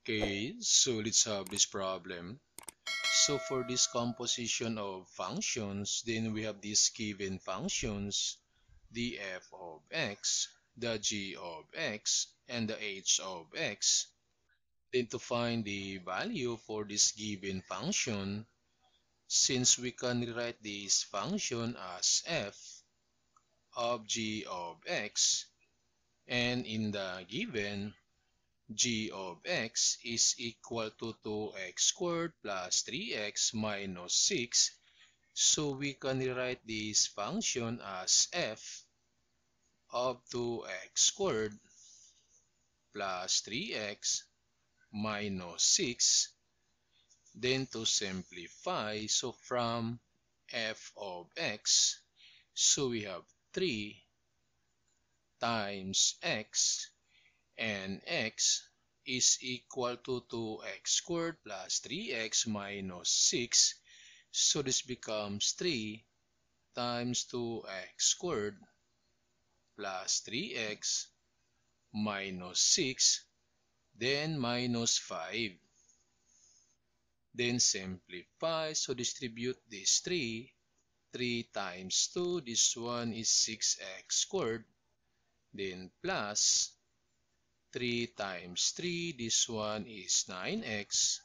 Okay, so let's have this problem. So for this composition of functions, then we have these given functions, the f of x, the g of x, and the h of x. Then to find the value for this given function, since we can rewrite this function as f of g of x, and in the given g of x is equal to 2x squared plus 3x minus 6. So we can rewrite this function as f of 2x squared plus 3x minus 6. Then to simplify, so from f of x, so we have 3 times x, and x is equal to 2x squared plus 3x minus 6. So this becomes 3 times 2x squared plus 3x minus 6, then minus 5. Then simplify, so distribute this 3 times 2, this one is 6x squared, then plus 3 times 3, this one is 9x,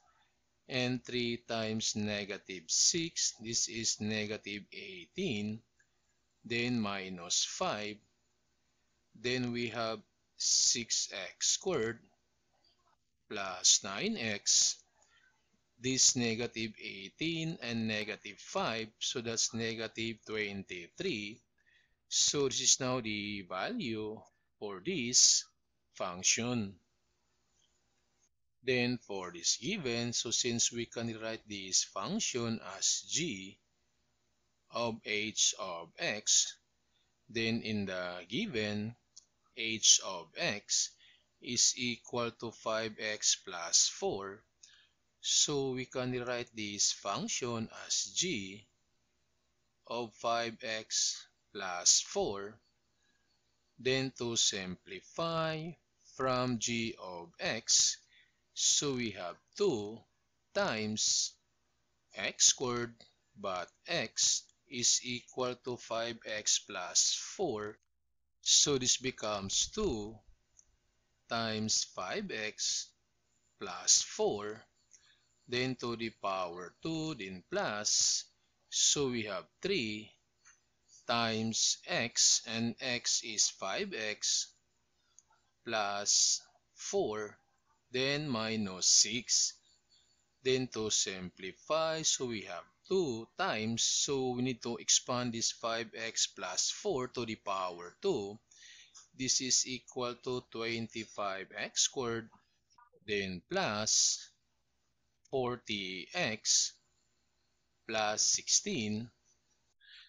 and 3 times negative 6, this is negative 18, then minus 5, then we have 6x squared plus 9x, this negative 18 and negative 5, so that's negative 23. So this is now the value for this function. Then for this given, so since we can write this function as g of h of x, then in the given, h of x is equal to 5x plus 4. So we can write this function as g of 5x plus 4. Then to simplify from g of x, so we have 2 times x squared, but x is equal to 5x plus 4. So this becomes 2 times 5x plus 4, then to the power 2, then plus. So we have 3 times x, and x is 5x plus 4, then minus 6. Then to simplify, so we have 2 times, so we need to expand this 5x plus 4 to the power 2. This is equal to 25x squared, then plus 40x plus 16.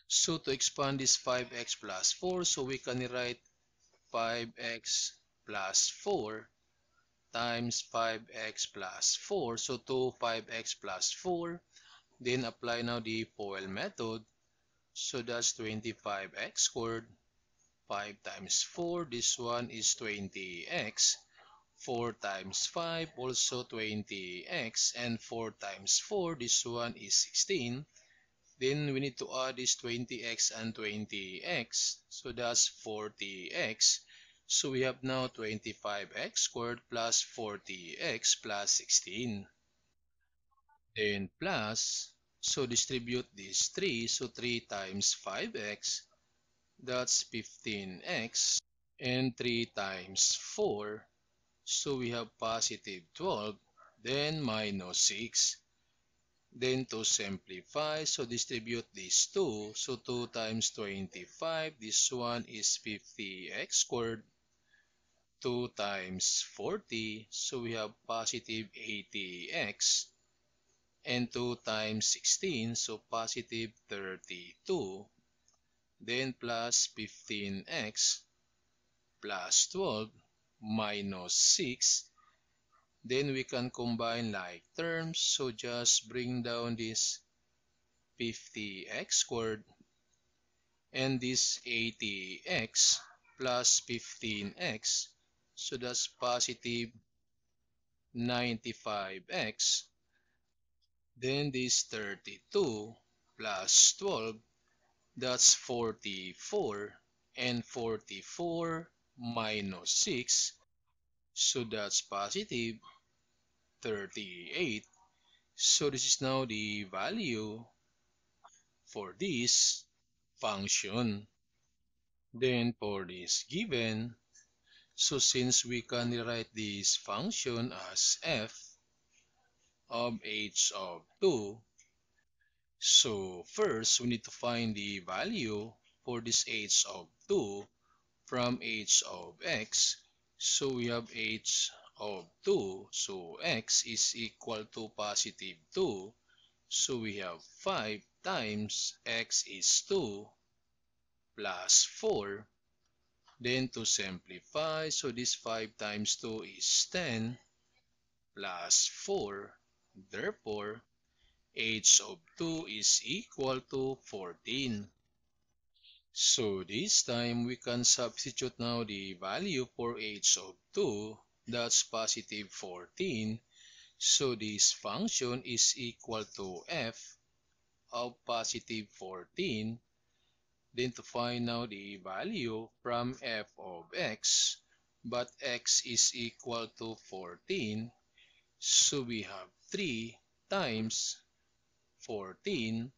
So to expand this 5x plus 4, so we can write 5x plus 4 times 5x plus 4. So to 5x plus 4, then apply now the FOIL method. So that's 25x squared. 5 times 4, this one is 20x. 4 times 5, also 20x. And 4 times 4, this one is 16. Then we need to add this 20x and 20x. So that's 40x. So we have now 25x squared plus 40x plus 16. Then plus, so distribute these 3. So 3 times 5x, that's 15x. And 3 times 4, so we have positive 12. Then minus 6. Then to simplify, so distribute these 2. So 2 times 25, this one is 50x squared. 2 times 40, so we have positive 80x. And 2 times 16, so positive 32. Then plus 15x plus 12 minus 6. Then we can combine like terms, so just bring down this 50x squared and this 80x plus 15x. So that's positive 95x. Then this 32 plus 12, that's 44. And 44 minus 6, so that's positive 38. So this is now the value for this function. Then for this given, so since we can rewrite this function as f of h of 2, so first we need to find the value for this h of 2 from h of x. So we have h of 2, so x is equal to positive 2. So we have 5 times x is 2 plus 4. Then to simplify, so this 5 times 2 is 10 plus 4. Therefore, h of 2 is equal to 14. So this time we can substitute now the value for h of 2, that's positive 14. So this function is equal to f of positive 14. Then to find now the value from f of x, but x is equal to 14. So we have 3 times 14,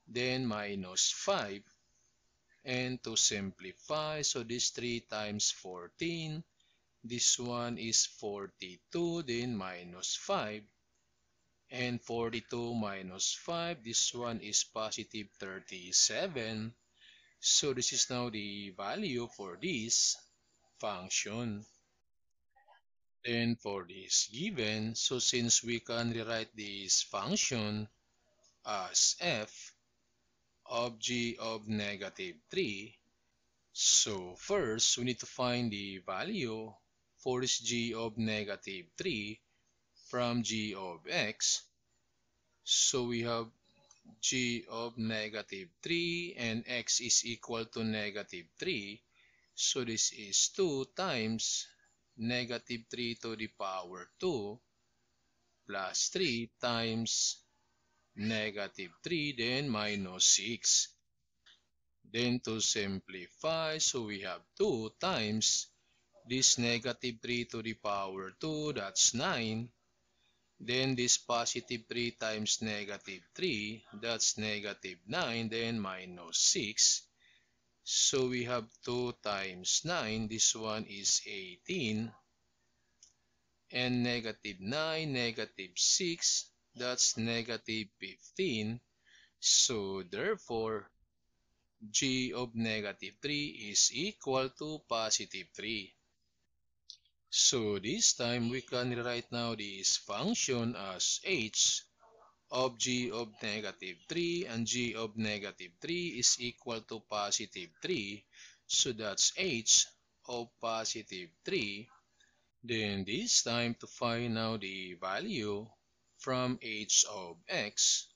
then minus 5. And to simplify, so this 3 times 14, this one is 42, then minus 5. And 42 minus 5, this one is positive 37. So this is now the value for this function. Then for this given, so since we can rewrite this function as f of g of negative 3, so first we need to find the value for this g of negative 3 from g of x. So we have g of negative 3 and x is equal to negative 3. So this is 2 times negative 3 to the power 2 plus 3 times negative 3, then minus 6. Then to simplify, so we have 2 times this negative 3 to the power 2, that's 9. Then this positive 3 times negative 3, that's negative 9, then minus 6. So we have 2 times 9, this one is 18. And negative 9, negative 6, that's negative 15. So therefore, g of negative 3 is equal to positive 3. So this time we can write now this function as h of g of negative 3, and g of negative 3 is equal to positive 3. So that's h of positive 3. Then this time to find now the value from h of x,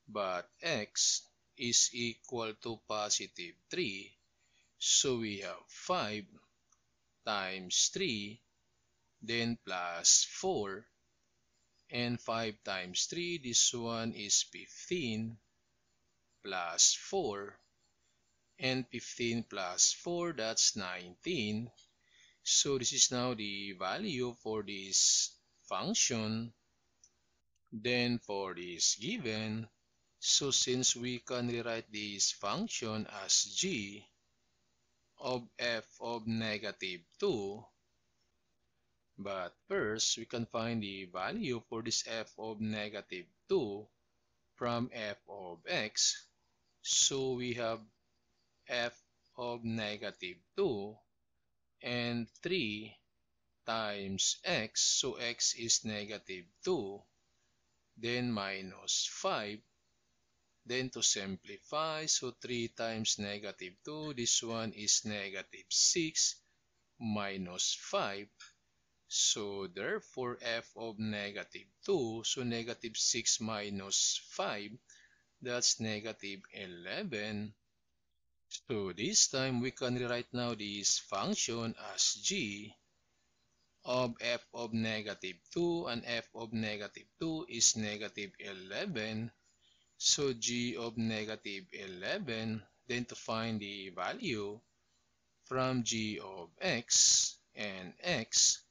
but x is equal to positive 3. So we have 5 times 3, then plus 4. And 5 times 3, this one is 15 plus 4. And 15 plus 4, that's 19. So this is now the value for this function. Then for this given, so since we can rewrite this function as g of f of negative 2, but first we can find the value for this f of negative 2 from f of x. So we have f of negative 2 and 3 times x, so x is negative 2, then minus 5. Then to simplify, so 3 times negative 2, this one is negative 6 minus 5. So therefore, f of negative 2, so negative 6 minus 5, that's negative 11. So this time we can rewrite now this function as g of f of negative 2, and f of negative 2 is negative 11. So g of negative 11, then to find the value from g of x, and x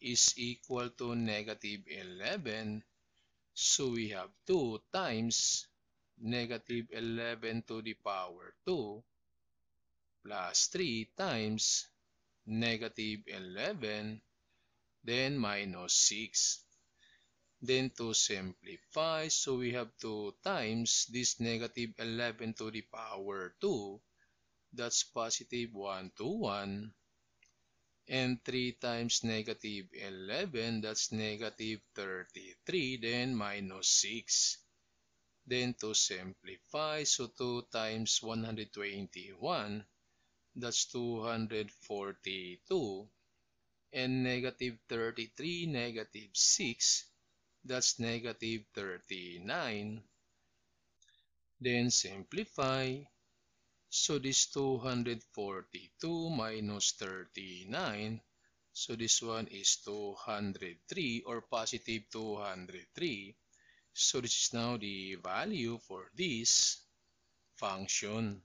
is equal to negative 11. So we have 2 times negative 11 to the power 2 plus 3 times negative 11, then minus 6. Then to simplify, so we have 2 times this negative 11 to the power 2, that's positive 121, and 3 times negative 11, that's negative 33, then minus 6. Then to simplify, so 2 times 121, that's 242, and negative 33, negative 6, that's negative 39. Then simplify. So this 242 minus 39. So this one is 203, or positive 203. So this is now the value for this function.